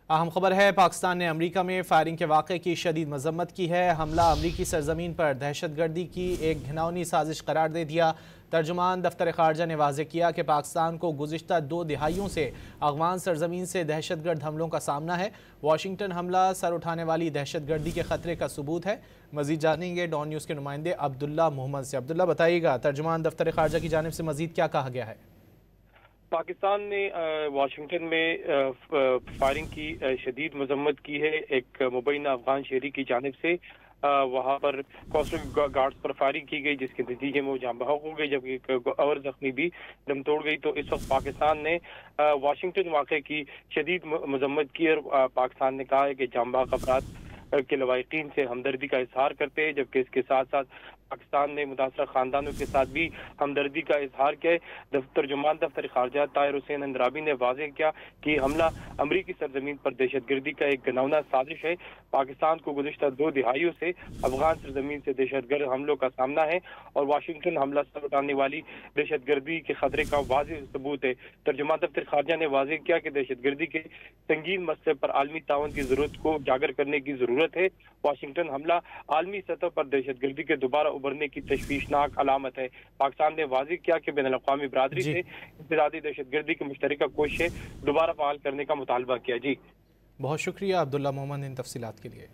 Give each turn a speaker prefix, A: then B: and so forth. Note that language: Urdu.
A: اہم خبر ہے، پاکستان نے امریکہ میں فائرنگ کے واقعے کی شدید مذمت کی ہے۔ حملہ امریکی سرزمین پر دہشت گردی کی ایک گھناؤنی سازش قرار دے دیا۔ ترجمان دفتر خارجہ نے واضح کیا کہ پاکستان کو گزشتہ 2 دہائیوں سے افغان سرزمین سے دہشت گرد حملوں کا سامنا ہے۔ واشنگٹن حملہ سر اٹھانے والی دہشت گردی کے خطرے کا ثبوت ہے۔ مزید جانیں گے ڈان نیوز کے نمائندے عبداللہ محمد سے۔ عبداللہ بتائیے گا، ترجمان دفتر خارجہ کی جانب سے مزید کیا کہا گیا ہے؟
B: پاکستان نے واشنگٹن میں فائرنگ کی شدید مذمت کی ہے۔ ایک مبینہ افغان شہری کی جانب سے وہاں پر کوسٹل گارڈز پر فائرنگ کی گئی، جس کے نتیجے میں وہ جاں بحق ہو گئی، جبکہ ایک اور زخمی بھی دم توڑ گئی۔ تو اس وقت پاکستان نے واشنگٹن واقعے کی شدید مذمت کی اور پاکستان نے کہا ہے کہ جاں بحق افراد کے لواحقین سے ہمدردی کا اظہار کرتے ہیں، جبکہ اس کے ساتھ ساتھ پاکستان نے متاثرہ خاندانوں کے ساتھ بھی ہمدردی کا اظہار کیا ہے۔ ترجمان دفتر خارجہ طاہر حسین اندرابی نے واضح کیا کہ حملہ امریکی سرزمین پر دہشت گردی کا ایک گھناؤنا سازش ہے۔ پاکستان کو گزشتہ 2 دہائیوں سے افغان سرزمین سے دہشت گرد حملوں کا سامنا ہے اور واشنگٹن حملہ سر اٹھانے والی دہشت گردی کے خطرے کا واضح ثبوت ہے۔ ترجمان دفتر خارجہ نے واضح کیا کہ دہشت گردی کے سنگین مسئلے پر عالمی تعاون کی ضرورت کو اجاگر کرنے کی ضرورت ہے۔ واشنگٹن حملہ عالمی سطح پر دہشت گردی کے دوبارہ ابھرنے کی تشویشناک علامت ہے۔ پاکستان نے واضح کیا کہ بین الاقوامی برادری سے انفرادی دہشت گردی کی مشترکہ کوششیں دوبارہ فعال کرنے کا مطالبہ کیا۔
A: بہت شکریہ عبداللہ محمد ان تفصیلات کے لیے۔